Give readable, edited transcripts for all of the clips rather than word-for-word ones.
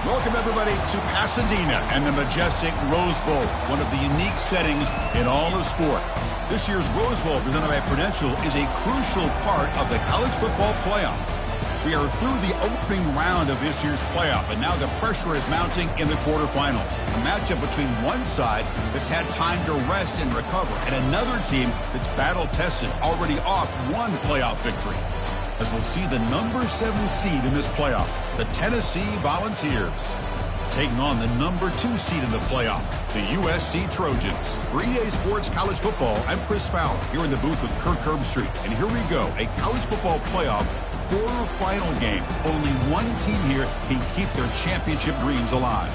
Welcome, everybody, to Pasadena and the majestic Rose Bowl, one of the unique settings in all of sport. This year's Rose Bowl, presented by Prudential, is a crucial part of the college football playoff. We are through the opening round of this year's playoff, and now the pressure is mounting in the quarterfinals. A matchup between one side that's had time to rest and recover, and another team that's battle-tested, already off one playoff victory. As we'll see the number 7 seed in this playoff, the Tennessee Volunteers, taking on the number 2 seed in the playoff, the USC Trojans. For EA Sports College Football, I'm Chris Fowler, here in the booth with KocS8rd2. And here we go, a college football playoff quarterfinal game. Only one team here can keep their championship dreams alive.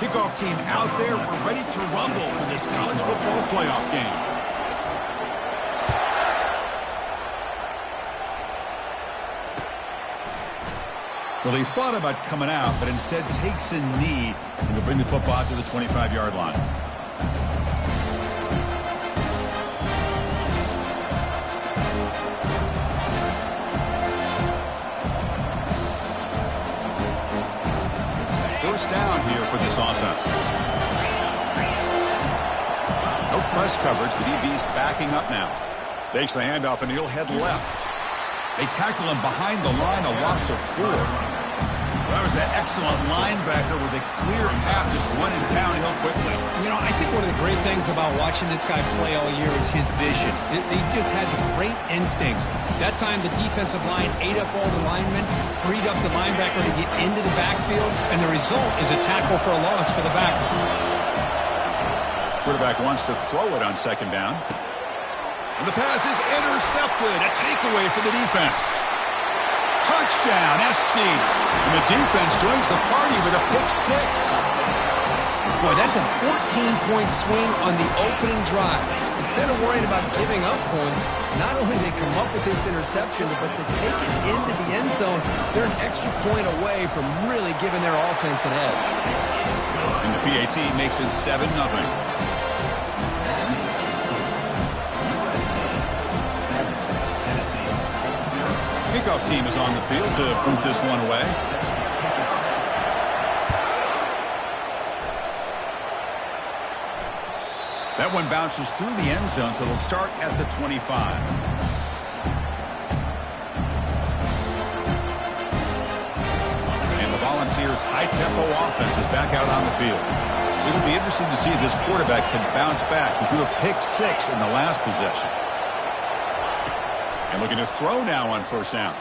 Kickoff team out there. We're ready to rumble for this college football playoff game. Well, he thought about coming out, but instead takes a knee and will bring the football to the 25-yard line. First down here for this offense. No press coverage. The DB's backing up now. Takes the handoff, and he'll head left. They tackle him behind the line, a loss of 4. That was that excellent linebacker with a clear path, just running downhill quickly. You know, I think one of the great things about watching this guy play all year is his vision. He just has great instincts. That time, the defensive line ate up all the linemen, freed up the linebacker to get into the backfield, and the result is a tackle for a loss for the backer. Quarterback wants to throw it on second down. And the pass is intercepted. A takeaway for the defense. Touchdown, SC. And the defense joins the party with a pick 6. Boy, that's a 14-point swing on the opening drive. Instead of worrying about giving up points, not only do they come up with this interception, but to take it into the end zone, they're an extra point away from really giving their offense an edge. And the PAT makes it 7-0. Kickoff team is on the field to boot this one away. That one bounces through the end zone, so they'll start at the 25. And the Volunteers' high-tempo offense is back out on the field. It'll be interesting to see if this quarterback can bounce back. He threw a pick 6 in the last possession. And looking to throw now on first down.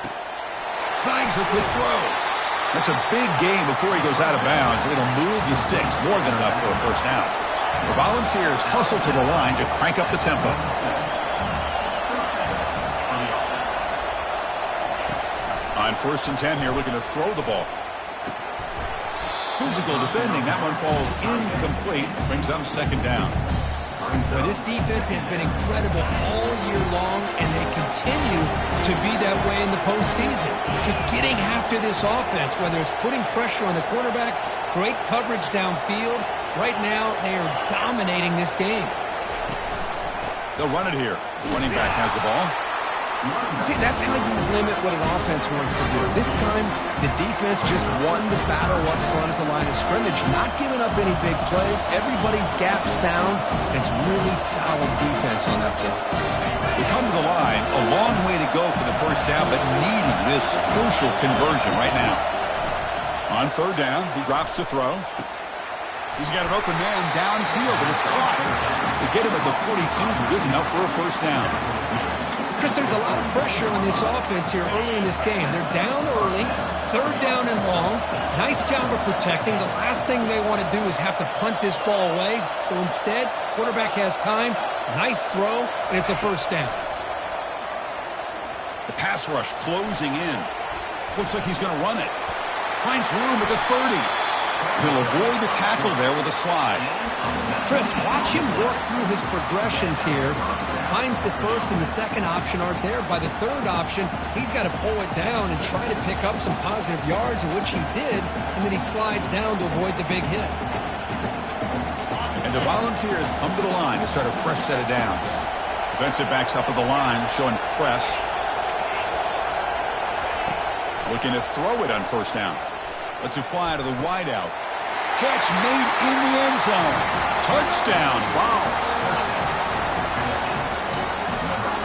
Snags a quick throw. That's a big gain before he goes out of bounds. It'll move the sticks, more than enough for a first down. The Volunteers hustle to the line to crank up the tempo. On 1st and 10 here, looking to throw the ball. Physical defending. That one falls incomplete. Brings up second down. Well, this defense has been incredible all year long, and they continue to be that way in the postseason. Just getting after this offense, whether it's putting pressure on the quarterback, great coverage downfield. Right now, they are dominating this game. They'll run it here. Running back has the ball. See, that's how you limit what an offense wants to do. This time, the defense just won the battle up front at the line of scrimmage, not giving up any big plays. Everybody's gap sound. It's really solid defense on that play. They come to the line, a long way to go for the first down, but needing this crucial conversion right now. On 3rd down, he drops to throw. He's got an open man downfield, and it's caught. They get him at the 42, good enough for a first down. Chris, there's a lot of pressure on this offense here early in this game. They're down early, 3rd down and long. Nice job of protecting. The last thing they want to do is have to punt this ball away. So instead, quarterback has time. Nice throw, and it's a first down. The pass rush closing in. Looks like he's going to run it. Finds room at the 30. He'll avoid the tackle there with a slide. Chris, watch him work through his progressions here. Finds the first and the second option aren't there. By the third option, he's got to pull it down and try to pick up some positive yards, which he did, and then he slides down to avoid the big hit. And And the Volunteers come to the line to start a fresh set of downs. Defensive backs up at the line, showing press. Looking to throw it on first down. Lets it fly to the wideout. Catch made in the end zone. Touchdown, Vols.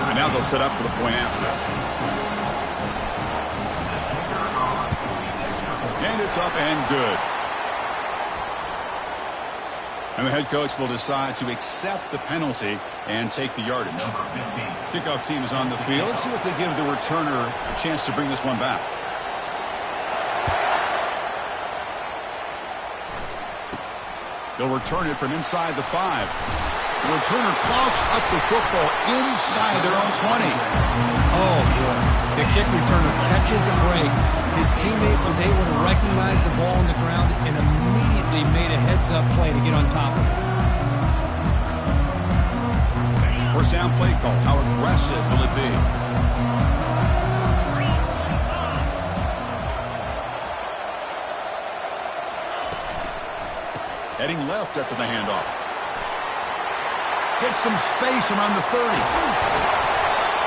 And now they'll set up for the point after. And it's up and good. And the head coach will decide to accept the penalty and take the yardage. Kickoff team is on the field. Let's see if they give the returner a chance to bring this one back. They'll return it from inside the 5. The returner coughs up the football inside their own 20. Oh, boy. The kick returner catches a break. His teammate was able to recognize the ball on the ground and immediately made a heads-up play to get on top of it. First down play call. How aggressive will it be? Heading left after the handoff. Gets some space around the 30.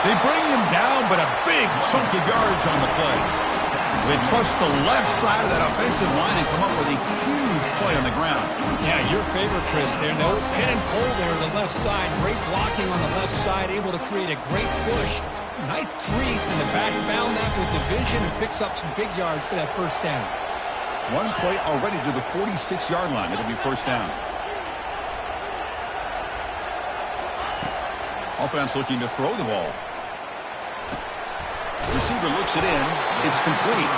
They bring him down, but a big chunk of yardage on the play. They trust the left side of that offensive line and come up with a huge play on the ground. Yeah, your favorite, Chris, there. No pin and pull there to the left side. Great blocking on the left side, able to create a great push. Nice crease in the back. Found that with the vision and picks up some big yards for that first down. One play already to the 46-yard line. It'll be first down. Offense looking to throw the ball. Receiver looks it in. It's complete.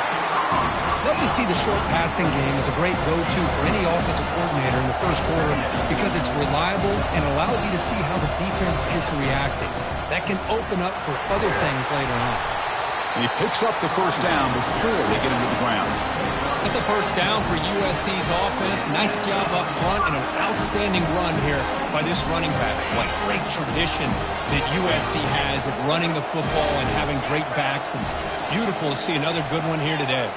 Love to see the short passing game as a great go-to for any offensive coordinator in the first quarter because it's reliable and allows you to see how the defense is reacting. That can open up for other things later on. And he picks up the first down before they get into the ground. That's a first down for USC's offense. Nice job up front and an outstanding run here by this running back. What great tradition that USC has of running the football and having great backs. And it's beautiful to see another good one here today.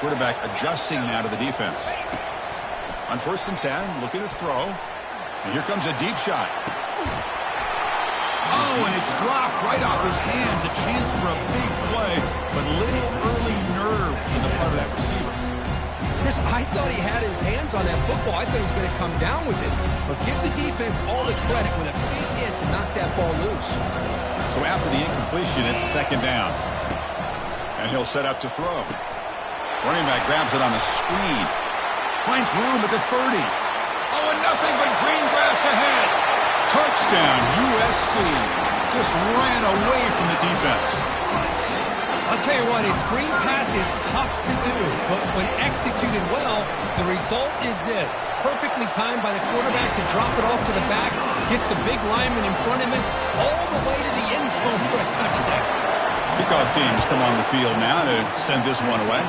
Quarterback adjusting now to the defense. On 1st and 10, looking to throw. And here comes a deep shot. Oh, and it's dropped right off his hands. A chance for a big play, but little early nerves on the part of that receiver. Chris, I thought he had his hands on that football. I thought he was going to come down with it. But give the defense all the credit with a big hit to knock that ball loose. So after the incompletion, it's second down. And he'll set up to throw. Running back grabs it on a screen. Finds room at the 30. Oh, and nothing but green grass ahead. Touchdown, USC. Just ran away from the defense. I'll tell you what, a screen pass is tough to do, but when executed well, the result is this. Perfectly timed by the quarterback to drop it off to the back, gets the big lineman in front of him, all the way to the end zone for a touchdown. Kickoff teams come on the field now to send this one away.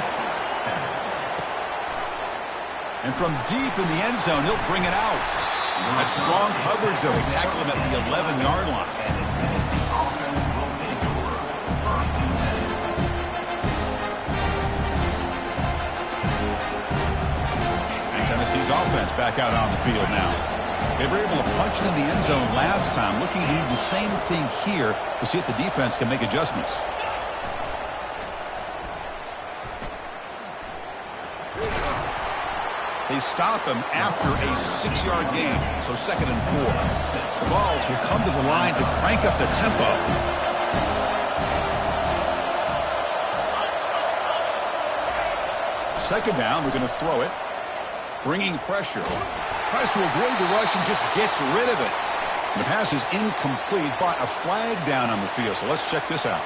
And from deep in the end zone, he'll bring it out. That strong coverage, though. He tackled him at the 11-yard line. And Tennessee's offense back out on the field now. They were able to punch it in the end zone last time. Looking to do the same thing here to see if the defense can make adjustments. They stop him after a 6-yard gain, so 2nd and 4. The Vols will come to the line to crank up the tempo. Second down, we're going to throw it. Bringing pressure. Tries to avoid the rush and just gets rid of it. The pass is incomplete, but a flag down on the field, so let's check this out.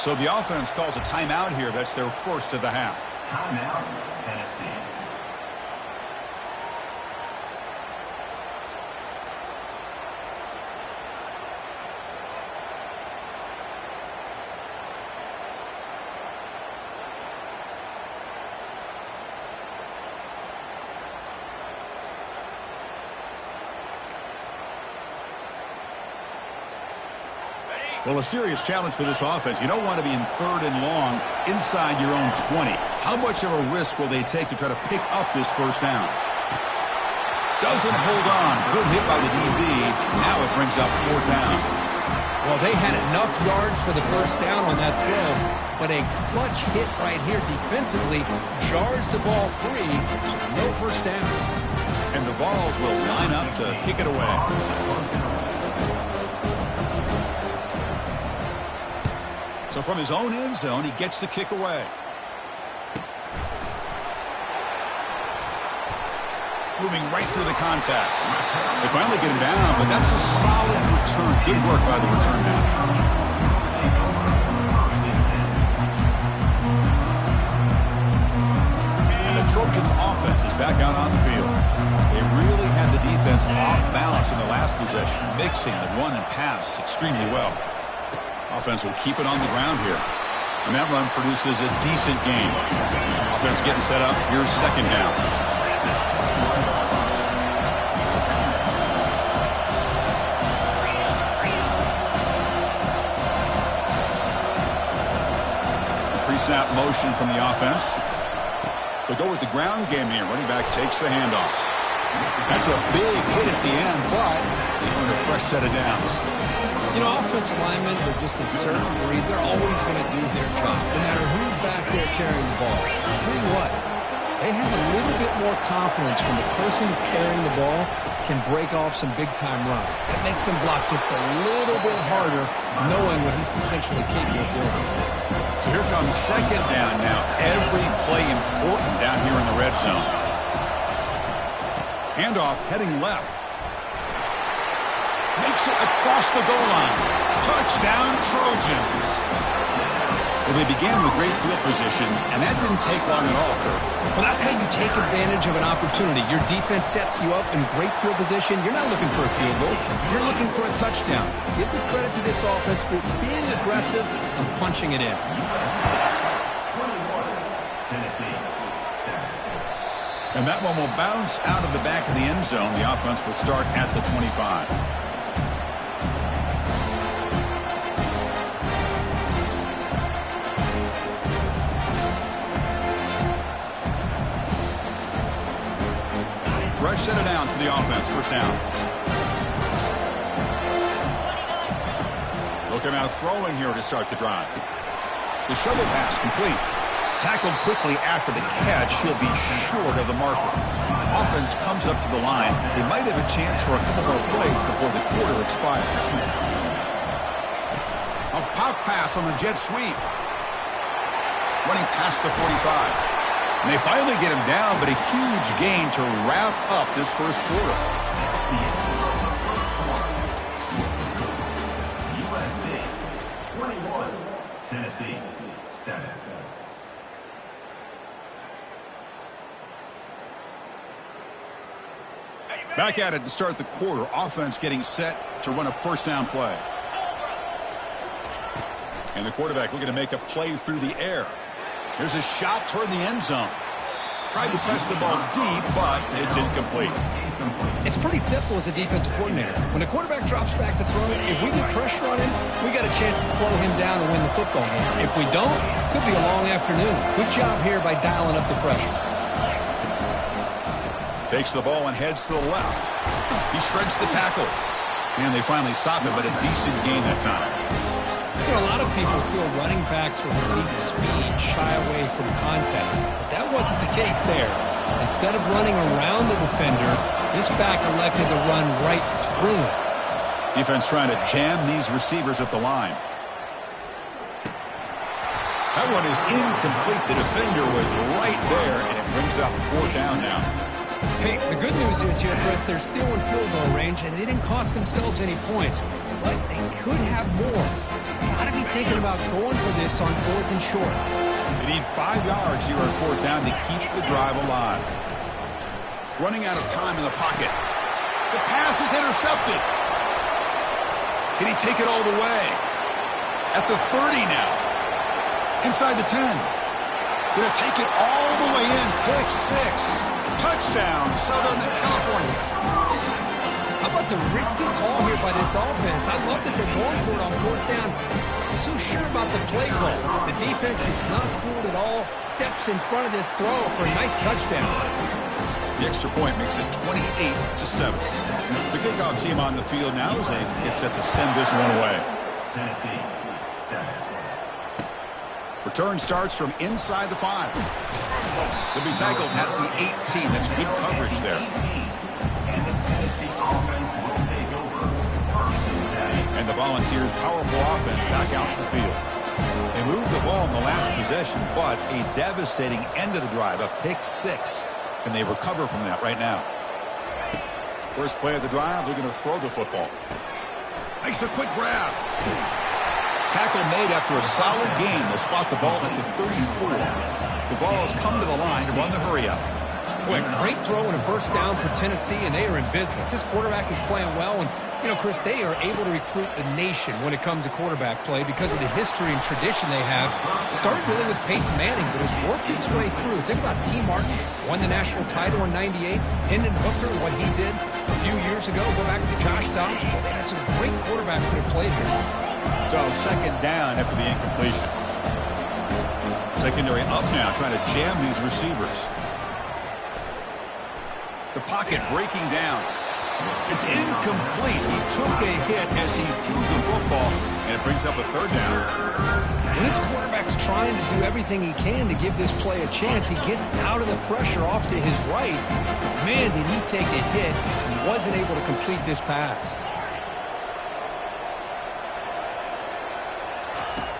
So the offense calls a timeout here. That's their first of the half. Timeout, Tennessee. Well, a serious challenge for this offense. You don't want to be in 3rd and long inside your own 20. How much of a risk will they take to try to pick up this first down? Doesn't hold on. Good hit by the DB. Now it brings up 4th down. Well, they had enough yards for the first down on that throw, but a clutch hit right here defensively jars the ball free, so no first down. And the Vols will line up to kick it away. So from his own end zone, he gets the kick away. Moving right through the contacts. They finally get him down, but that's a solid return. Good work by the return man. And the Trojans' offense is back out on the field. They really had the defense off balance in the last possession, mixing the run and pass extremely well. Offense will keep it on the ground here. And that run produces a decent gain. Offense getting set up. Here's 2nd down. Pre-snap motion from the offense. They go with the ground game here. Running back takes the handoff. That's a big hit at the end, but they earn a fresh set of downs. You know, offensive linemen are just a certain breed. They're always going to do their job, no matter who's back there carrying the ball. I'll tell you what, they have a little bit more confidence when the person that's carrying the ball can break off some big-time runs. That makes them block just a little bit harder, knowing what he's potentially capable of doing. So here comes 2nd down now. Every play important down here in the red zone. Handoff heading left. Makes it across the goal line. Touchdown, Trojans. Well, they began with great field position, and that didn't take long at all, Kurt. Well, that's how you take advantage of an opportunity. Your defense sets you up in great field position. You're not looking for a field goal. You're looking for a touchdown. Give the credit to this offense for being aggressive and punching it in. And that one will bounce out of the back of the end zone. The offense will start at the 25. Fresh set of downs for the offense. First down. Looking out throwing here to start the drive. The shovel pass complete. Tackled quickly after the catch. He'll be short of the marker. Offense comes up to the line. They might have a chance for a couple more plays before the quarter expires. A pop pass on the jet sweep. Running past the 45. And they finally get him down, but a huge gain to wrap up this first quarter. USC 21, Tennessee 7. Back at it to start the quarter. Offense getting set to run a first down play. And the quarterback looking to make a play through the air. There's a shot toward the end zone. Tried to press the ball deep, but it's incomplete. It's pretty simple as a defensive coordinator. When the quarterback drops back to throw, if we get pressure on him, we got a chance to slow him down and win the football game. If we don't, could be a long afternoon. Good job here by dialing up the pressure. Takes the ball and heads to the left. He shreds the tackle. And they finally stop him, but a decent gain that time. You know, a lot of people feel running backs with elite speed shy away from contact. But that wasn't the case there. Instead of running around the defender, this back elected to run right through it. Defense trying to jam these receivers at the line. That one is incomplete. The defender was right there, and it brings up 4th down now. Hey, the good news is here, Chris, they're still in field goal range, and they didn't cost themselves any points. But they could have more. Got to be thinking about going for this on 4th and short. They need 5 yards here on 4th down to keep the drive alive. Running out of time in the pocket. The pass is intercepted. Can he take it all the way? At the 30 now. Inside the 10. Gonna take it all the way in. Pick 6. Touchdown, Southern California. How about the risky call here by this offense? I love that they're going for it on fourth down. I'm so sure about the play call. The defense is not fooled at all. Steps in front of this throw for a nice touchdown. The extra point makes it 28-7. The kickoff team on the field now as they get set to send this one away. Tennessee, 7. Return starts from inside the 5. They'll be tackled at the 18. That's good coverage there. And the Tennessee offense will take over. First and 10. And the Volunteers' powerful offense back out in the field. They moved the ball in the last possession, but a devastating end of the drive, a pick 6. Can they recover from that right now? First play of the drive, they're going to throw the football. Makes a quick grab. Tackle made after a solid gain. They spot the ball at the 34. The ball has come to the line to run the hurry up. Boy, great throw and a first down for Tennessee, and they are in business. This quarterback is playing well, and, you know, Chris, they are able to recruit the nation when it comes to quarterback play because of the history and tradition they have. Started really with Peyton Manning, but has worked its way through. Think about T. Martin, won the national title in '98. Hendon Hooker, what he did a few years ago. Go back to Josh Dobbs. Boy, they had some great quarterbacks that have played here. So second down after the incompletion. Secondary up now, trying to jam these receivers. The pocket breaking down. It's incomplete. He took a hit as he threw the football, and it brings up a third down. When this quarterback's trying to do everything he can to give this play a chance, he gets out of the pressure off to his right. Man, did he take a hit and wasn't able to complete this pass.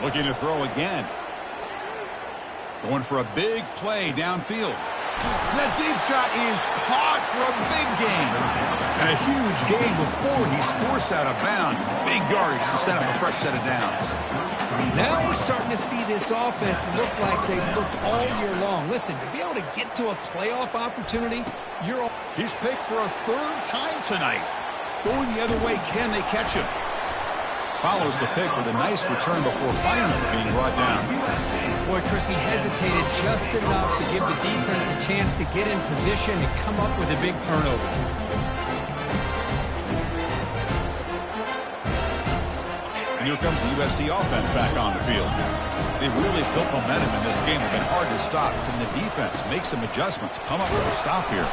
Looking to throw again. Going for a big play downfield. That deep shot is caught for a big gain. And a huge gain before he's forced out of bounds. Big yardage to set up a fresh set of downs. Now we're starting to see this offense look like they've looked all year long. Listen, to be able to get to a playoff opportunity, He's picked for a third time tonight. Going the other way, can they catch him? Follows the pick with a nice return before finally being brought down. Boy, Chris, he hesitated just enough to give the defense a chance to get in position and come up with a big turnover. And here comes the USC offense back on the field. They really built momentum in this game. It's been hard to stop. Can the defense make some adjustments, come up with a stop here?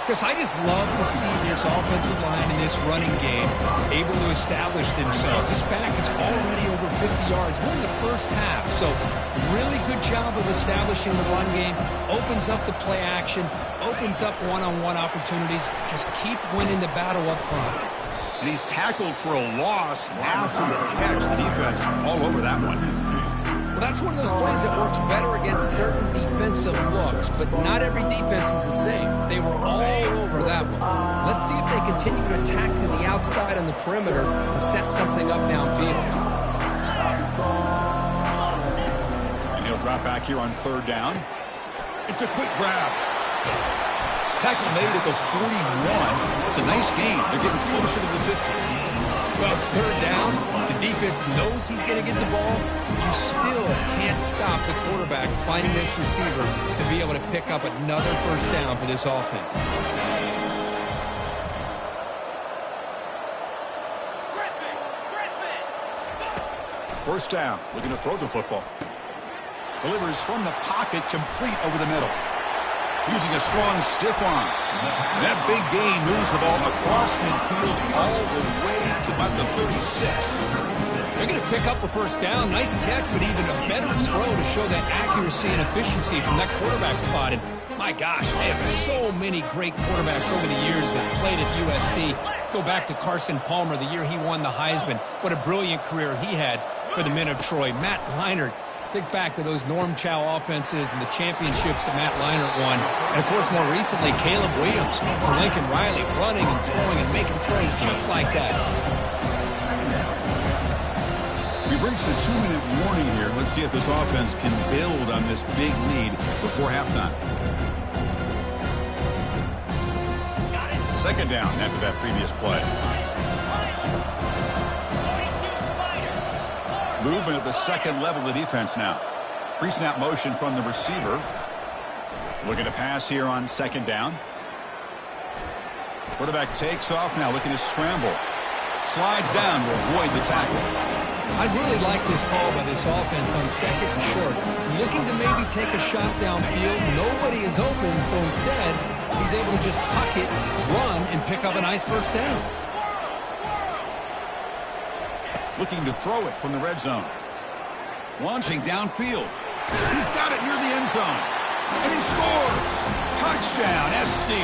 Chris, I just love to see this offensive line and this running game able to establish themselves. This back is already over 50 yards. We're in the first half, so really good job of establishing the run game. Opens up the play action, opens up one-on-one opportunities. Just keep winning the battle up front. And he's tackled for a loss after the catch. The defense all over that one. Well, that's one of those plays that works better against certain defensive looks, but not every defense is the same. They were all over that one. Let's see if they continue to attack to the outside on the perimeter to set something up downfield. And he'll drop back here on third down. It's a quick grab. Tackle made at the 41. It's a nice gain. They're getting closer to the 50. Well, it's third down. The defense knows he's going to get the ball. You still can't stop the quarterback finding this receiver to be able to pick up another first down for this offense. First down, looking to throw the football. Delivers from the pocket, complete over the middle. Using a strong stiff arm. That big gain moves the ball across midfield all the way to about the 36. They're going to pick up a first down. Nice catch, but even a better throw to show that accuracy and efficiency from that quarterback spot. And my gosh, they have so many great quarterbacks over the years that played at USC. Go back to Carson Palmer, the year he won the Heisman. What a brilliant career he had for the men of Troy. Matt Leinart. Think back to those Norm Chow offenses and the championships that Matt Leinart won. And, of course, more recently, Caleb Williams for Lincoln Riley, running and throwing and making throws just like that. We've reached the 2-minute warning here. Let's see if this offense can build on this big lead before halftime. Second down after that previous play. Movement at the second level of the defense now. Pre-snap motion from the receiver. Looking to pass here on second down. Quarterback takes off now, looking to scramble. Slides down to avoid the tackle. I'd really like this call by this offense on second and short. Looking to maybe take a shot downfield. Nobody is open, so instead, he's able to just tuck it, run, and pick up a nice first down. Looking to throw it from the red zone. Launching downfield. He's got it near the end zone. And he scores! Touchdown, SC!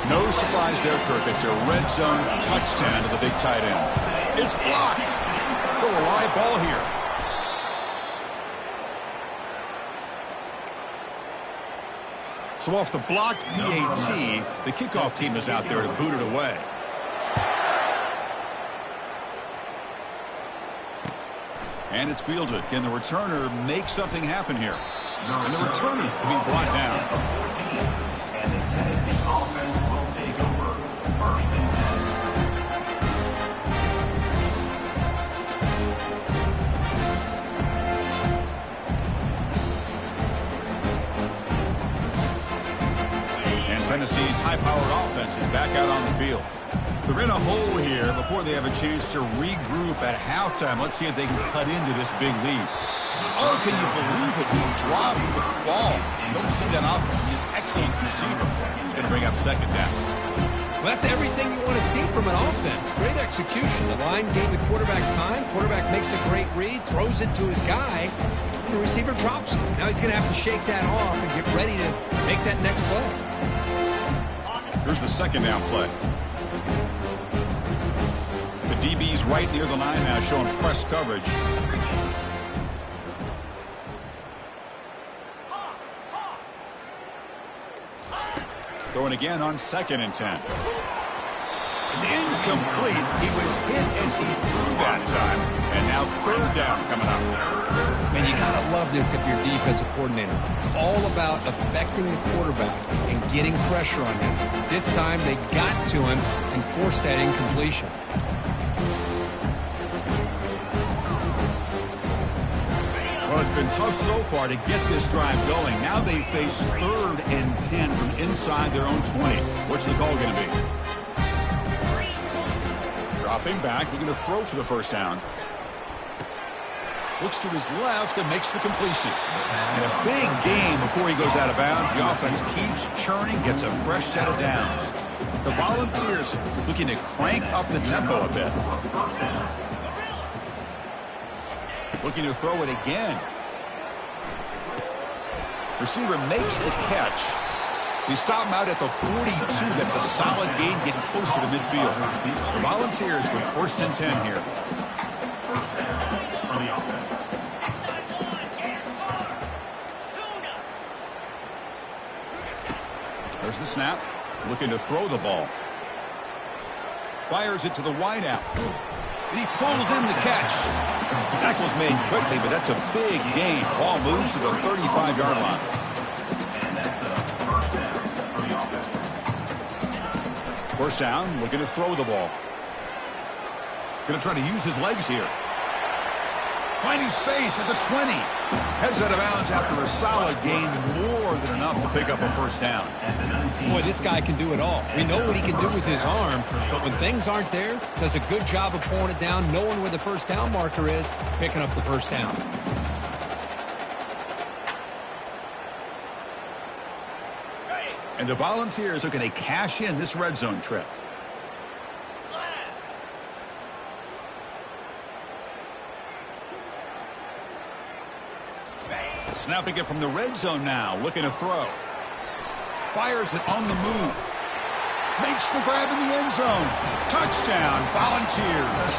No surprise there, Kirk. It's a red zone touchdown to the big tight end. It's blocked. Still a live ball here. So off the blocked PAT, the kickoff team is out there to boot it away. And it's fielded. Can the returner make something happen here? And the returner will be brought down. And the Tennessee offense will take over. First and 10. And Tennessee's high-powered offense is back out on the field. They're in a hole here before they have a chance to regroup at halftime. Let's see if they can cut into this big lead. Oh, can you believe it? He dropped the ball. You don't see that often. He is an excellent receiver. He's going to bring up second down. Well, that's everything you want to see from an offense. Great execution. The line gave the quarterback time. Quarterback makes a great read, throws it to his guy, and the receiver drops it. Now he's going to have to shake that off and get ready to make that next play. Here's the second down play. DB's right near the line now, showing press coverage. Throwing again on 2nd and 10. It's incomplete. He was hit as he threw that time. And now 3rd down coming up. Man, you gotta love this if you're a defensive coordinator. It's all about affecting the quarterback and getting pressure on him. This time they got to him and forced that incompletion. Well, it's been tough so far to get this drive going. Now they face 3rd and 10 from inside their own 20. What's the call going to be? Dropping back, looking to throw for the first down. Looks to his left and makes the completion. And a big gain before he goes out of bounds. The offense keeps churning, gets a fresh set of downs. The Volunteers looking to crank up the tempo a bit. Looking to throw it again. Receiver makes the catch. They stop him out at the 42. That's a solid gain, getting closer to midfield. The Volunteers with 1st and 10 here. There's the snap. Looking to throw the ball. Fires it to the wideout. And he pulls in the catch. The tackle's made quickly, but that's a big gain. Ball moves to the 35-yard line. First down, looking to throw the ball. Going to try to use his legs here. Finding space at the 20. Heads out of bounds after a solid gain, more than enough to pick up a first down. Boy, this guy can do it all. We know what he can do with his arm, but when things aren't there, does a good job of pulling it down, knowing where the first down marker is, picking up the first down. And the Volunteers are going to cash in this red zone trip. Snapping it from the red zone now, looking to throw. Fires it on the move. Makes the grab in the end zone. Touchdown, Volunteers.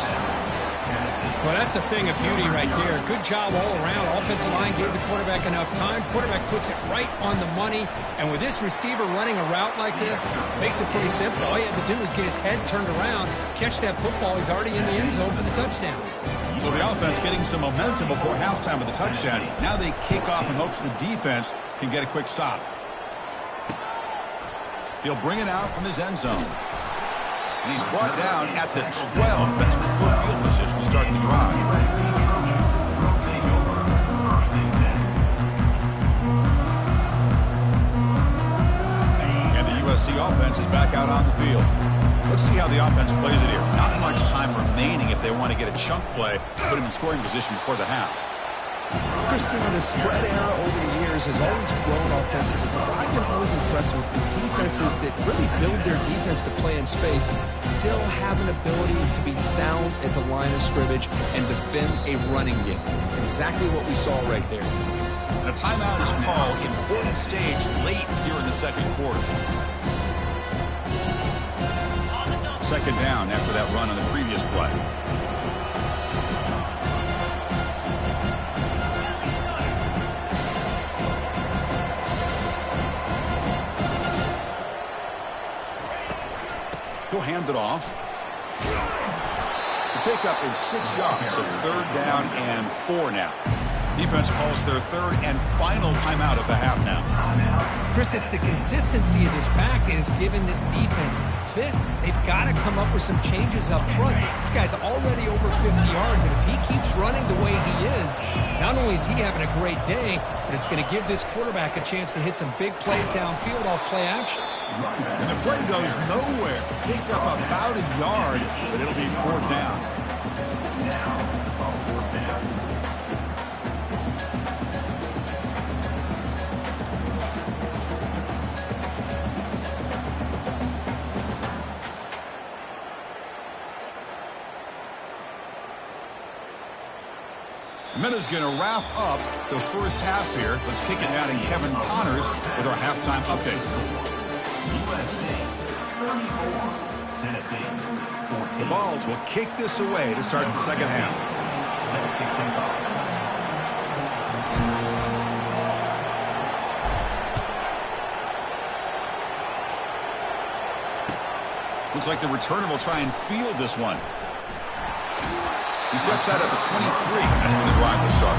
Well, that's a thing of beauty right there. Good job all around. Offensive line gave the quarterback enough time. Quarterback puts it right on the money. And with this receiver running a route like this, makes it pretty simple. All he had to do was get his head turned around, catch that football. He's already in the end zone for the touchdown. So the offense getting some momentum before halftime with the touchdown. Now they kick off in hopes the defense can get a quick stop. He'll bring it out from his end zone. And he's brought down at the 12. That's poor field position to start the drive. And the Tennessee offense is back out on the field. Let's see how the offense plays it here. Not much time remaining if they want to get a chunk play, put them in scoring position before the half. Chris, the spread era over the years has always grown offensively, but I've been always impressed with defenses that really build their defense to play in space, still have an ability to be sound at the line of scrimmage and defend a running game. It's exactly what we saw right there. And a timeout is called, important stage late here in the second quarter. Second down after that run on the previous play. He'll hand it off. The pickup is 6 yards, so third down and 4 now. Defense calls their third and final timeout of the half now. Chris, it's the consistency of this back is giving this defense fits. They've got to come up with some changes up front. This guy's already over 50 yards, and if he keeps running the way he is, not only is he having a great day, but it's going to give this quarterback a chance to hit some big plays downfield off play action. And the play goes nowhere. Picked up about a yard, but it'll be fourth down. Minutes going to wrap up the first half here. Let's kick it down to Kevin Connors with our halftime update. The Vols will kick this away to start the second half. Looks like the returner will try and field this one. He steps out at the 23. That's when the drive will start.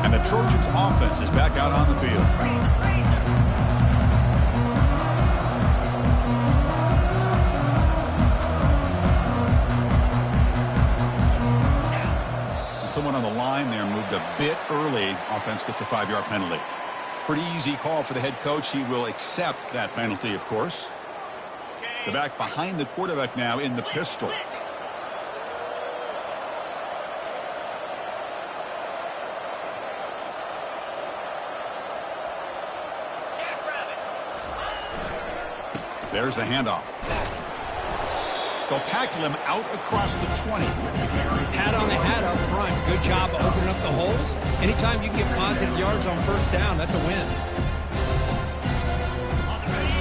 And the Trojans' offense is back out on the field. Someone on the line there moved a bit early. Offense gets a 5-yard penalty. Pretty easy call for the head coach. He will accept that penalty, of course. The back behind the quarterback now in the pistol. There's the handoff. They'll tackle him out across the 20. Hat on the hat up front. Good job of opening up the holes. Anytime you can get positive yards on first down, that's a win.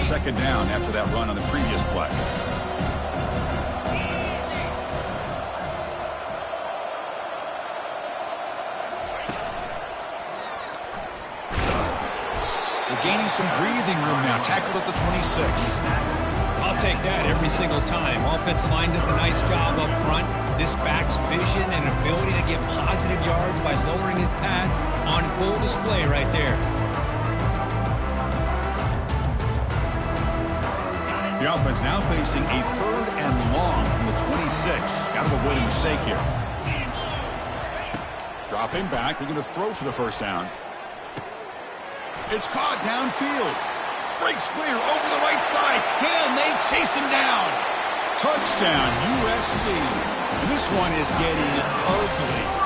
Second down after that run on the previous play. They're gaining some breathing room now. Tackled at the 26. I'll take that every single time. Offensive line does a nice job up front. This back's vision and ability to get positive yards by lowering his pads on full display right there. The offense now facing a third and long from the 26. Got to avoid a mistake here. Dropping back. They're going to throw for the first down. It's caught downfield. Breaks clear over the right side. Can they chase him down? Touchdown, USC. And this one is getting ugly.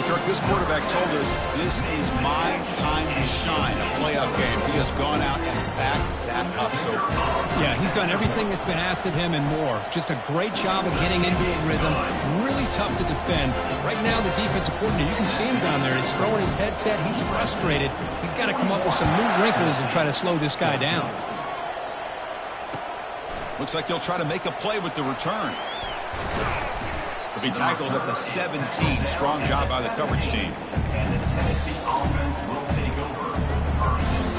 Kirk, this quarterback told us this is my time to shine, a playoff game. He has gone out and backed that up so far. Yeah, he's done everything that's been asked of him and more. Just a great job of getting into a rhythm. Really tough to defend. Right now, the defensive coordinator, you can see him down there. He's throwing his headset. He's frustrated. He's got to come up with some new wrinkles to try to slow this guy down. Looks like he'll try to make a play with the return. He'll be tackled at the 17. Strong job by the coverage team. And the Tennessee offense will take over. First and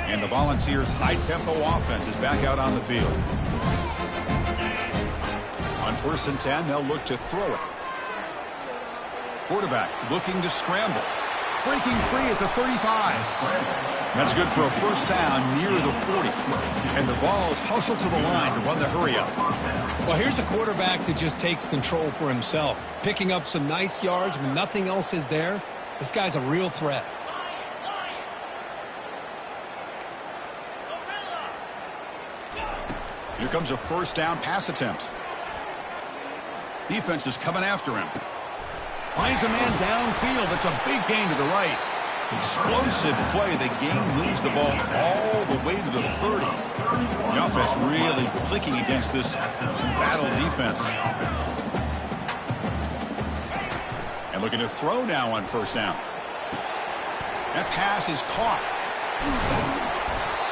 10. And the Volunteers' high-tempo offense is back out on the field. On 1st and 10, they'll look to throw it. Quarterback looking to scramble. Breaking free at the 35. That's good for a first down near the 40. And the Vols hustle to the line to run the hurry up. Well, here's a quarterback that just takes control for himself. Picking up some nice yards when nothing else is there. This guy's a real threat. Here comes a first down pass attempt. Defense is coming after him. Finds a man downfield. That's a big gain to the right. Explosive play. The game moves the ball all the way to the 30. The offense really clicking against this battle defense. And looking to throw now on first down. That pass is caught.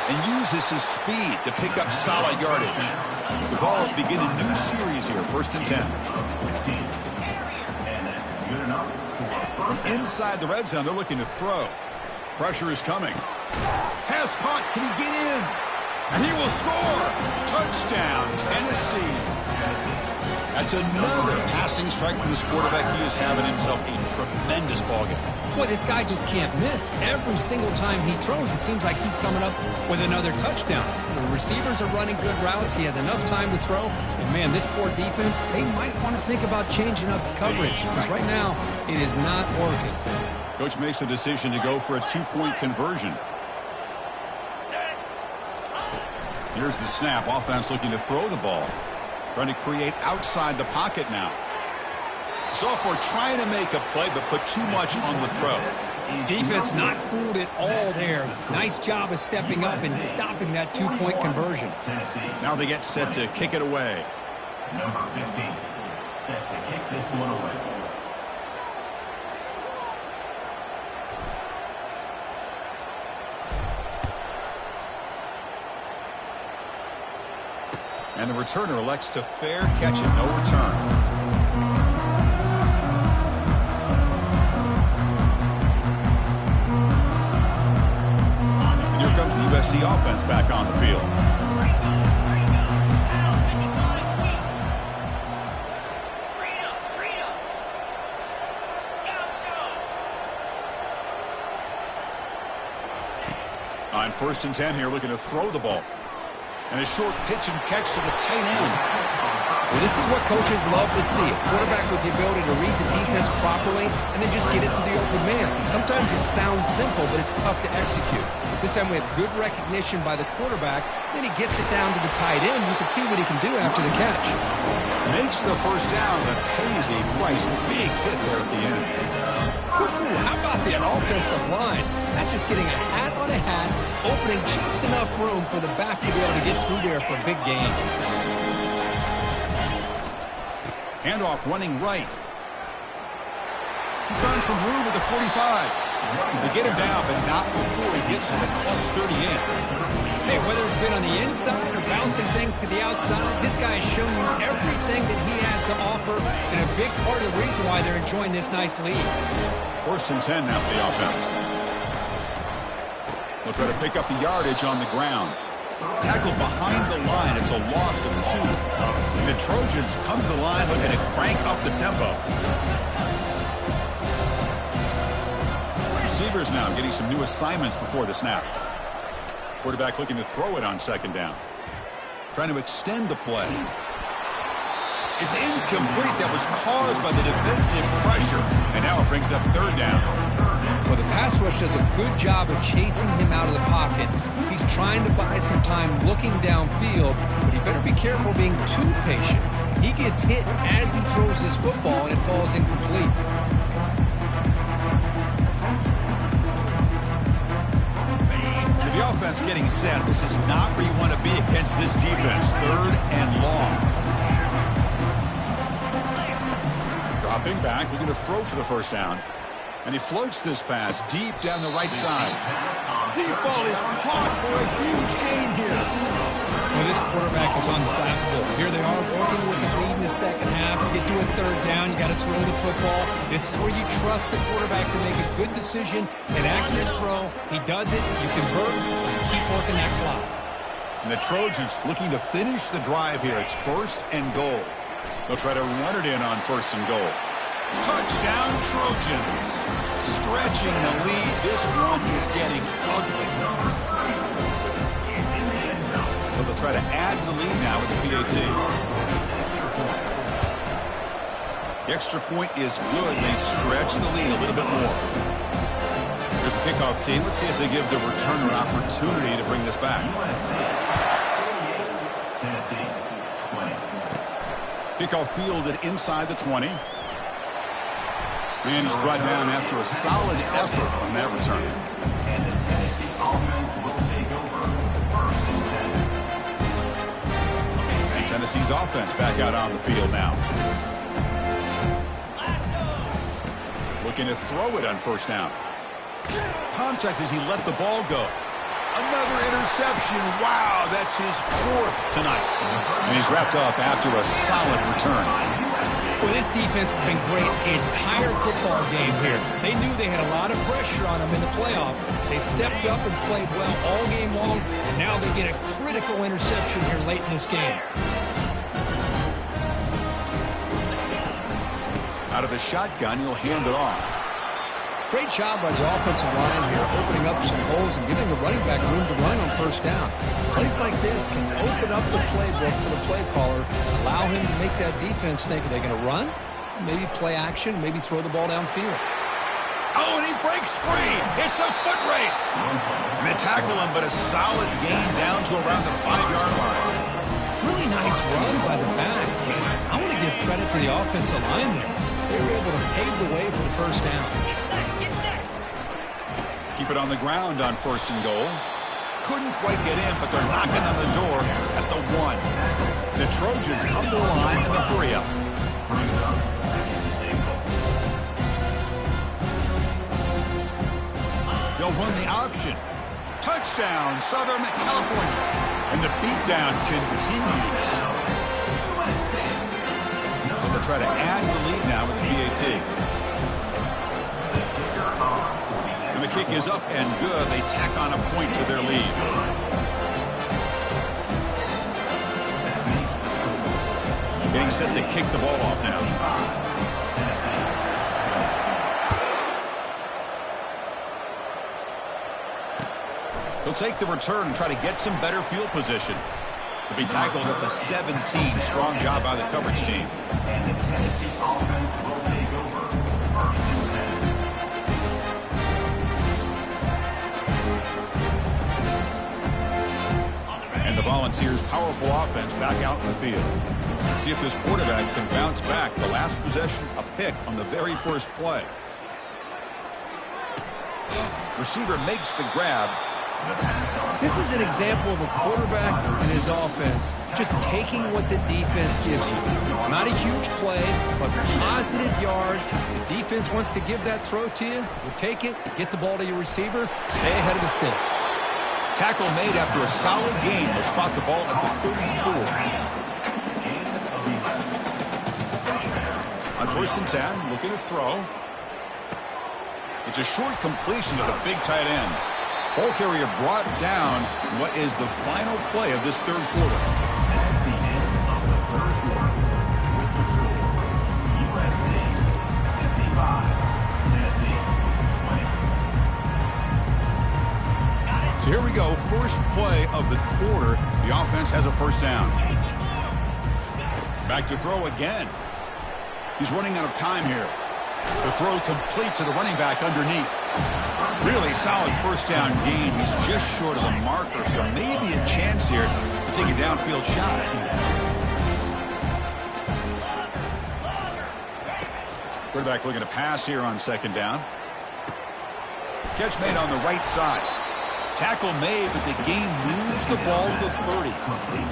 And uses his speed to pick up solid yardage. The Vols begin a new series here, 1st and 10. From inside the red zone, they're looking to throw. Pressure is coming. Pass caught. Can he get in? And he will score. Touchdown, Tennessee. That's another passing strike from this quarterback. He is having himself a tremendous ballgame. Boy, this guy just can't miss. Every single time he throws, it seems like he's coming up with another touchdown. The receivers are running good routes. He has enough time to throw. And, man, this poor defense, they might want to think about changing up coverage. Because right now, it is not working. Coach makes the decision to go for a 2-point conversion. Here's the snap. Offense looking to throw the ball. Trying to create outside the pocket now. Sophomore trying to make a play, but put too much on the throw. Defense not fooled at all there. Nice job of stepping up and stopping that 2-point conversion. Now they get set to kick it away. Number 15, set to kick this one away. And the returner elects to fair catch it, no return. Here comes the USC offense back on the field. On 1st and 10 here, looking to throw the ball. And a short pitch and catch to the tight end. Well, this is what coaches love to see. A quarterback with the ability to read the defense properly and then just get it to the open man. Sometimes it sounds simple, but it's tough to execute. This time we have good recognition by the quarterback. Then he gets it down to the tight end. You can see what he can do after the catch. Makes the first down, but pays a price. Big hit there at the end. Ooh, how about that offensive line? That's just getting a hat on a hat, opening just enough room for the back to be able to get through there for a big gain. Handoff running right. He's found some room at the 45. They get him down, but not before he gets to the +38. Hey, whether it's been on the inside or bouncing things to the outside, this guy has shown you everything that he has to offer, and a big part of the reason why they're enjoying this nice lead. 1st and 10 now for the offense. They'll try to pick up the yardage on the ground. Tackled behind the line. It's a loss of 2. And the Trojans come to the line looking to crank up the tempo. Receivers now getting some new assignments before the snap. Quarterback looking to throw it on 2nd down. Trying to extend the play. It's incomplete. That was caused by the defensive pressure. And now it brings up 3rd down. Well, the pass rush does a good job of chasing him out of the pocket. He's trying to buy some time looking downfield, but he better be careful being too patient. He gets hit as he throws his football, and it falls incomplete. So the offense getting set. This is not where you want to be against this defense. 3rd and long. Dropping back, looking to throw for the first down. And he floats this pass deep down the right side. Deep ball is caught for a huge gain here. Well, this quarterback is unflappable. Here they are working with the lead in the second half. You get to a 3rd down, you got to throw the football. This is where you trust the quarterback to make a good decision, an accurate throw. He does it, you convert, you keep working that clock. And the Trojans looking to finish the drive here. It's 1st and goal. They'll try to run it in on 1st and goal. Touchdown, Trojans. Stretching the lead. This one is getting ugly. But they'll try to add to the lead now with the PAT. The extra point is good. They stretch the lead a little bit more. Here's the kickoff team. Let's see if they give the returner an opportunity to bring this back. Tennessee 20. Kickoff fielded inside the 20. And he's brought down after a solid effort on that return. And the Tennessee offense will take over 1st and 10. And Tennessee's offense back out on the field now. Looking to throw it on 1st down. Contact as he let the ball go. Another interception. Wow, that's his 4th tonight. And he's wrapped up after a solid return. Well, this defense has been great the entire football game here. They knew they had a lot of pressure on them in the playoff. They stepped up and played well all game long, and now they get a critical interception here late in this game. Out of the shotgun, he'll hand it off. Great job by the offensive line here, opening up some holes and giving the running back room to run on 1st down. Plays like this can open up the playbook for the play caller, allow him to make that defense think, are they going to run? Maybe play action, maybe throw the ball downfield. Oh, and he breaks free. It's a foot race. And they tackle him, but a solid gain down to around the 5-yard line. Really nice run by the back. I want to give credit to the offensive line there. They were able to pave the way for the 1st down. Keep it on the ground on 1st and goal. Couldn't quite get in, but they're knocking on the door at the 1. The Trojans come to the line in the hurry-up. They'll run the option. Touchdown, Southern California. And the beatdown continues. They'll try to add the lead now with the PAT. And the kick is up and good. They tack on a point to their lead. Getting set to kick the ball off now. He'll take the return and try to get some better field position. To be tackled at the 17. Strong job by the coverage team. And the Tennessee offense will take over 1st and 10. And the Volunteers' powerful offense back out in the field. See if this quarterback can bounce back. The last possession, a pick on the very first play. Receiver makes the grab. This is an example of a quarterback and his offense just taking what the defense gives you. Not a huge play, but positive yards. The defense wants to give that throw to you. You take it, get the ball to your receiver, stay ahead of the sticks. Tackle made after a solid game. They'll spot the ball at the 34. On 1st and 10, looking to throw. It's a short completion to the big tight end. Ball carrier brought down. What is the final play of this 3rd quarter? That's the end of the 3rd quarter with the score USC 55, Tennessee 20. So here we go. First play of the quarter. The offense has a 1st down. Back to throw again. He's running out of time here. The throw complete to the running back underneath. Really solid 1st down gain. He's just short of the marker, so maybe a chance here to take a downfield shot. Quarterback looking to pass here on 2nd down. Catch made on the right side. Tackle made, but the game moves the ball to the 30.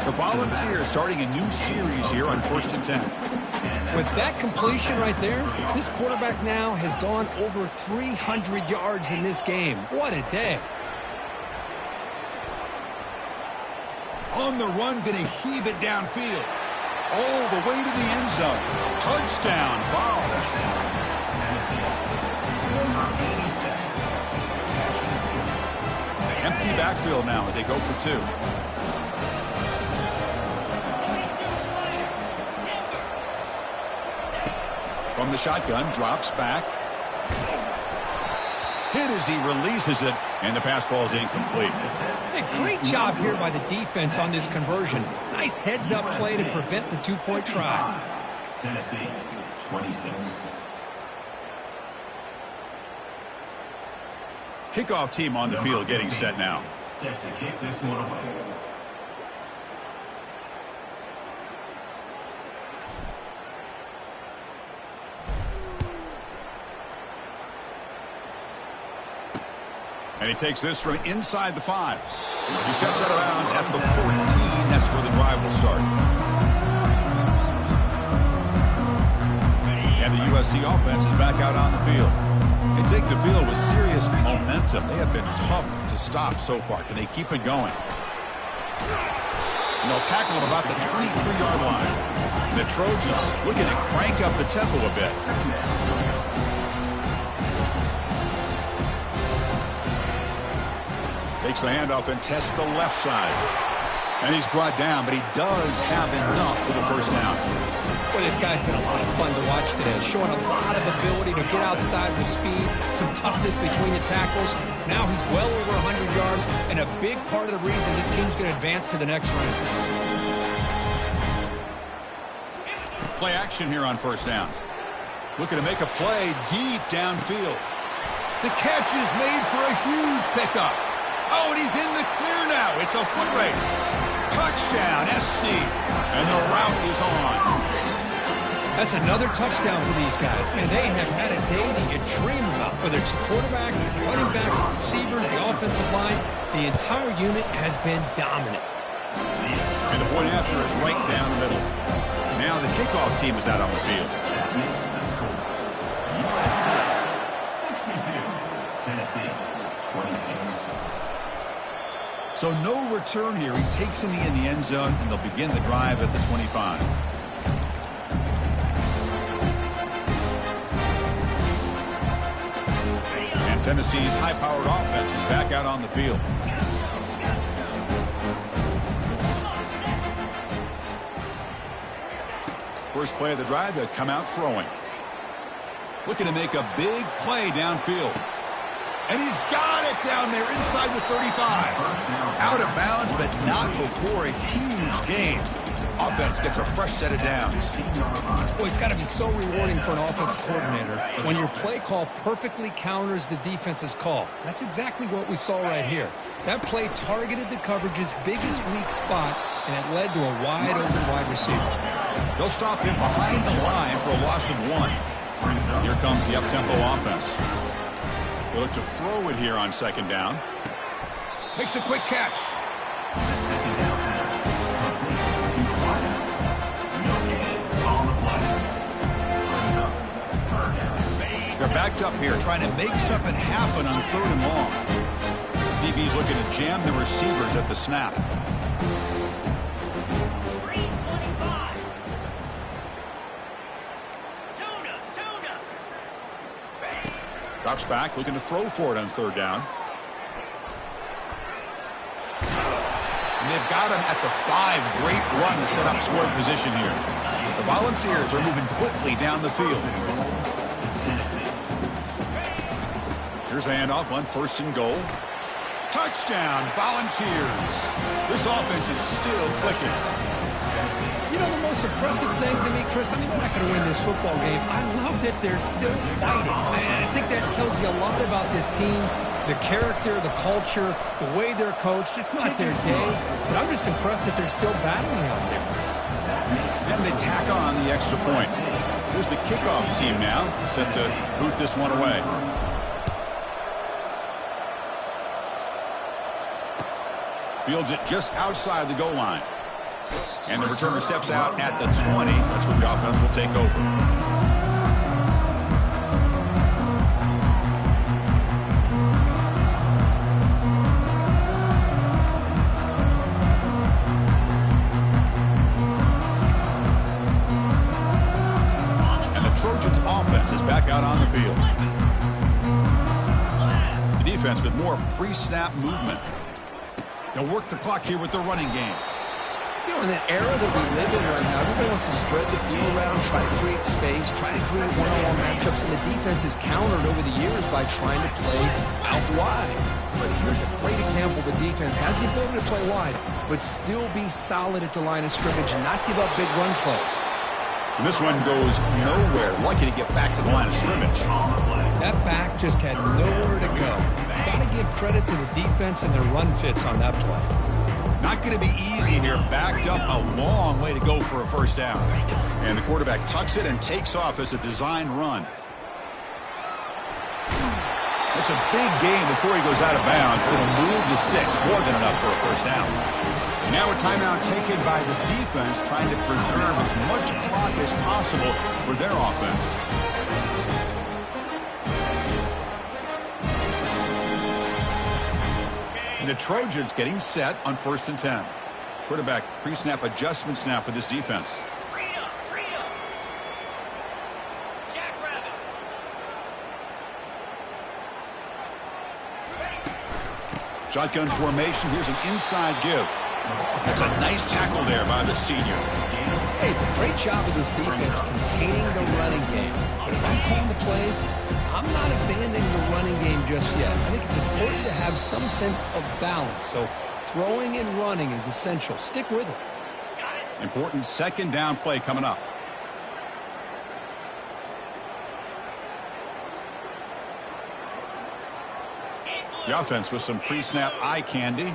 The Volunteers starting a new series here on 1st and 10. With that completion right there, this quarterback now has gone over 300 yards in this game. What a day. On the run, going to heave it downfield. All the way to the end zone. Touchdown, Vols. Empty backfield now as they go for 2. From the shotgun, drops back. Hit as he releases it, and the pass ball is incomplete. Hey, great job here by the defense on this conversion. Nice heads-up play to prevent the two-point try. Tennessee, 26. Kickoff team on the field getting set now. Set to kick this one away. And he takes this from inside the 5. He steps out of bounds at the 14. That's where the drive will start. And the USC offense is back out on the field. They take the field with serious momentum. They have been tough to stop so far. Can they keep it going? And they'll tackle at about the 23-yard line. And the Trojans looking to crank up the tempo a bit. Takes the handoff and tests the left side. And he's brought down, but he does have enough for the first down. Boy, this guy's been a lot of fun to watch today. Showing a lot of ability to get outside with speed, some toughness between the tackles. Now he's well over 100 yards, and a big part of the reason this team's going to advance to the next round. Play action here on first down. Looking to make a play deep downfield. The catch is made for a huge pickup. Oh, and he's in the clear now. It's a foot race. Touchdown, SC. And the route is on. That's another touchdown for these guys. And they have had a day that you dream about. Whether it's the quarterback, the running back, the receivers, the offensive line, the entire unit has been dominant. And the point after is right down the middle. Now the kickoff team is out on the field. 62. Tennessee, 26. So no return here. He takes in the end zone, and they'll begin the drive at the 25. And Tennessee's high-powered offense is back out on the field. First play of the drive, they'll come out throwing. Looking to make a big play downfield. And he's got it down there inside the 35. Out of bounds, but not before a huge gain. Offense gets a fresh set of downs. Boy, it's got to be so rewarding for an offensive coordinator when your play call perfectly counters the defense's call. That's exactly what we saw right here. That play targeted the coverage's biggest weak spot, and it led to a wide-open wide receiver. They'll stop him behind the line for a loss of 1. Here comes the up-tempo offense. They look to throw it here on second down. Makes a quick catch. They're backed up here trying to make something happen on 3rd and long. DB's looking to jam the receivers at the snap. Drops back, looking to throw for it on 3rd down. And they've got him at the 5. Great run to set up scoring position here. The Volunteers are moving quickly down the field. Here's the handoff on 1st and goal. Touchdown, Volunteers. This offense is still clicking. You know, the most impressive thing to me, Chris, I mean, they're not going to win this football game. I love that they're still fighting. And I think that tells you a lot about this team, the character, the culture, the way they're coached. It's not their day, but I'm just impressed that they're still battling out there. And they tack on the extra point. Here's the kickoff team now, set to boot this one away. Fields it just outside the goal line. And the returner steps out at the 20. That's where the offense will take over. And the Trojans' offense is back out on the field. The defense with more pre-snap movement. They'll work the clock here with the running game. You know, in the era that we live in right now, everybody wants to spread the field around, try to create space, try to create one-on-one matchups, and the defense is countered over the years by trying to play out wide. But here's a great example. The defense has the ability to play wide, but still be solid at the line of scrimmage and not give up big run plays. And this one goes nowhere. Lucky to get back to the line of scrimmage. That back just had nowhere to go. Got to give credit to the defense and their run fits on that play. Not going to be easy here. Backed up a long way to go for a first down. And the quarterback tucks it and takes off as a design run. It's a big gain before he goes out of bounds. It'll move the sticks. More than enough for a first down. And now a timeout taken by the defense, trying to preserve as much clock as possible for their offense. And the Trojans getting set on 1st and 10. Quarterback pre-snap adjustments now for this defense. Shotgun formation. Here's an inside give. That's a nice tackle there by the senior. Hey, it's a great job of this defense containing the running game. But if I'm calling the plays, I'm not abandoning the running game just yet. I think it's important to have some sense of balance. So throwing and running is essential. Stick with it. Important 2nd down play coming up. The offense with some pre-snap eye candy.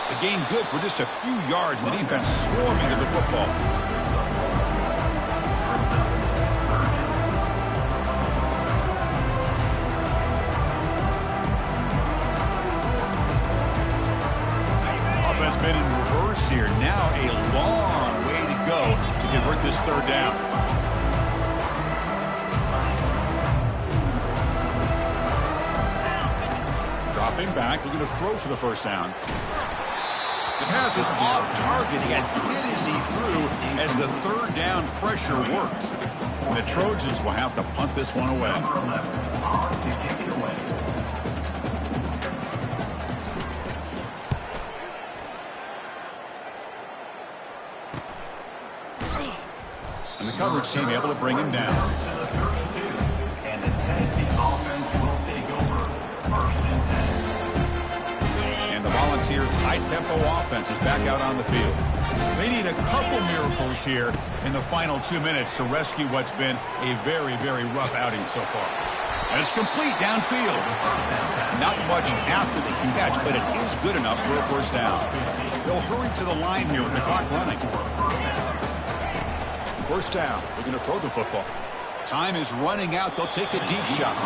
The gain good for just a few yards. The defense swarming to the football. Offense been in reverse here. Now a long way to go to convert this 3rd down. Dropping back, looking to throw for the first down. The pass is off target. He got hit as he threw as the 3rd down pressure worked. And the Trojans will have to punt this one away. And the coverage team able to bring him down. And the Tennessee offense will take over 1st and 10. And the Volunteers' high-tempo offense is back out on the field. They need a couple miracles here in the final 2 minutes to rescue what's been a very, very rough outing so far. And it's complete downfield. Not much after the catch, but it is good enough for a first down. They'll hurry to the line here with the clock running. First down, looking to throw the football. Time is running out. They'll take a deep shot.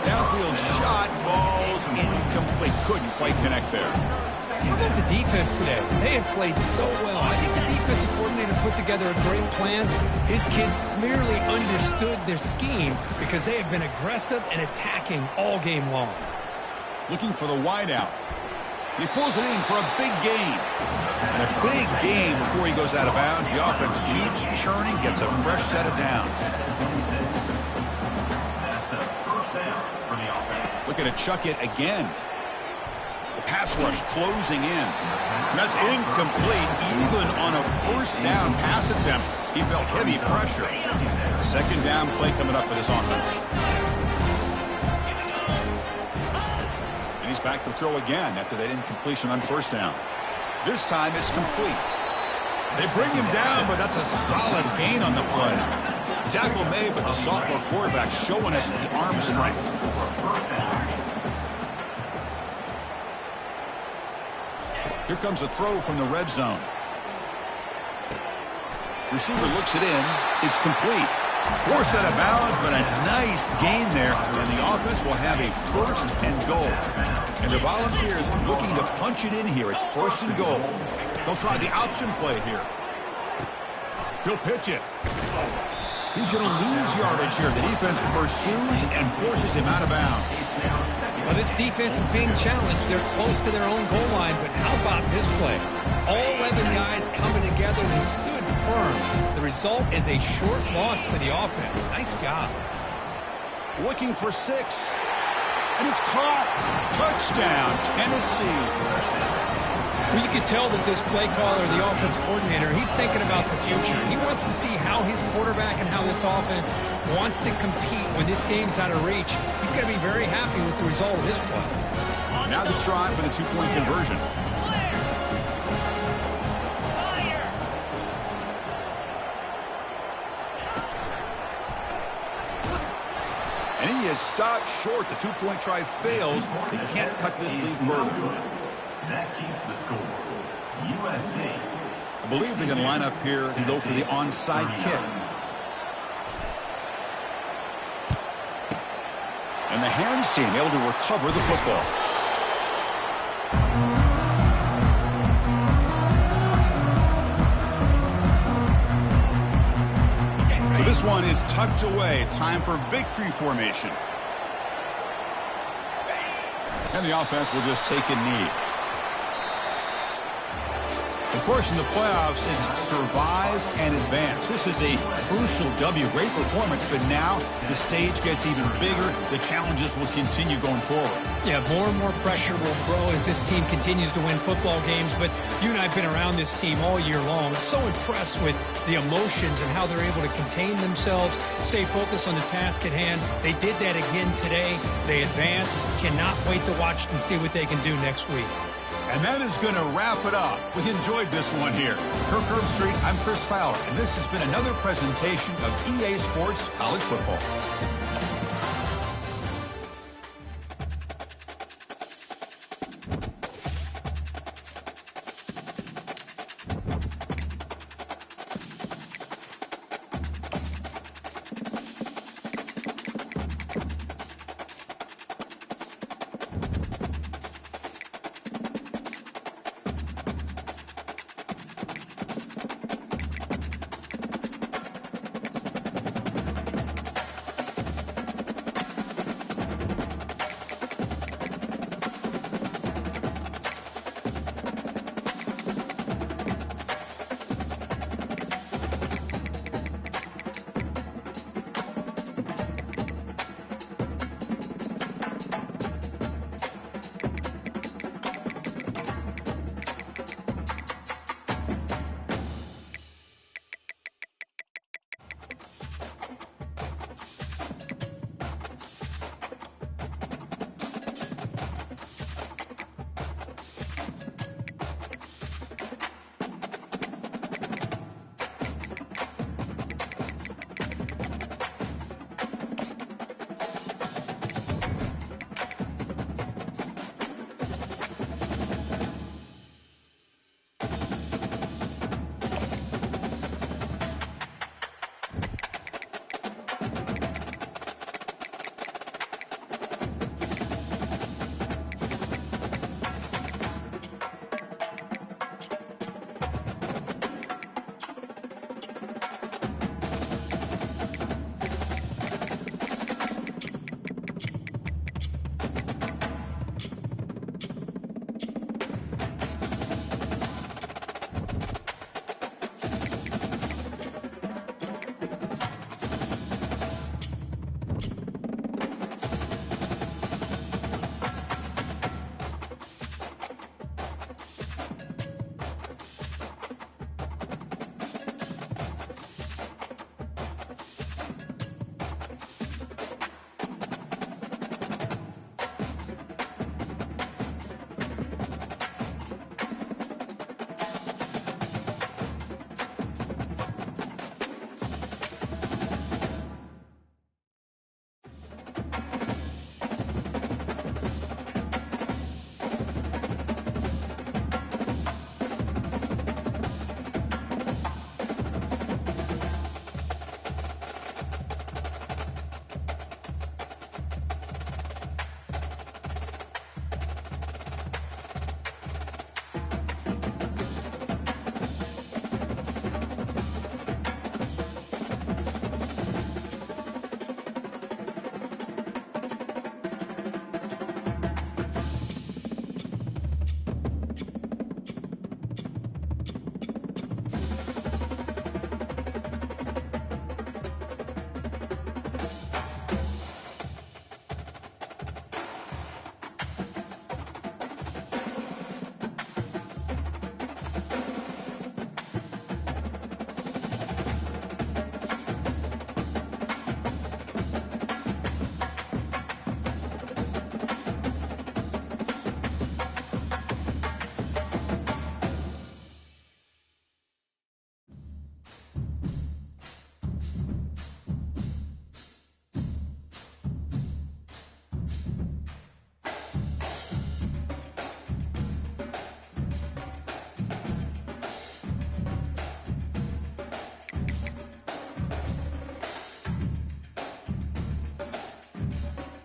Downfield shot, balls incomplete. Couldn't quite connect there. How about the defense today? They have played so well. I think the defensive coordinator put together a great plan. His kids clearly understood their scheme because they have been aggressive and attacking all game long. Looking for the wideout. He pulls it in for a big gain. And a big gain before he goes out of bounds. The offense keeps churning, gets a fresh set of downs. That's a first down for the offense. Looking to chuck it again. The pass rush closing in. That's incomplete. Even on a first down pass attempt, he felt heavy pressure. 2nd down play coming up for this offense. And he's back to throw again after that incompletion on first down. This time it's complete. They bring him down, but that's a solid gain on the play. The tackle made, but the sophomore quarterback showing us the arm strength. Here comes a throw from the red zone. Receiver looks it in. It's complete. Poor set of bounds, but a nice gain there. And the offense will have a 1st and goal. And the Volunteers looking to punch it in here. It's 1st and goal. They'll try the option play here. He'll pitch it. He's going to lose yardage here. The defense pursues and forces him out of bounds. Well, this defense is being challenged. They're close to their own goal line, but how about this play? All 11 guys coming together and stood firm. The result is a short loss for the offense. Nice job. Looking for 6. And it's caught. Touchdown, Tennessee. Well, you could tell that this play caller, the offense coordinator, he's thinking about the future. He wants to see how his quarterback and how this offense wants to compete when this game's out of reach. He's going to be very happy with the result of this play. Now the try for the two-point conversion. And he is stopped short. The two-point try fails. He can't cut this lead further. That keeps the score. USC. I believe they're going to line up here and go for the onside kick. And the hands team able to recover the football. So this one is tucked away. Time for victory formation. And the offense will just take a knee. Of course, in the playoffs, it's survive and advance. This is a crucial W. Great performance, but now the stage gets even bigger. The challenges will continue going forward. Yeah, more and more pressure will grow as this team continues to win football games. But you and I have been around this team all year long. I'm so impressed with the emotions and how they're able to contain themselves, stay focused on the task at hand. They did that again today. They advance. Cannot wait to watch and see what they can do next week. And that is going to wrap it up. We enjoyed this one here. KocS8rd2, I'm Chris Fowler, and this has been another presentation of EA Sports College Football.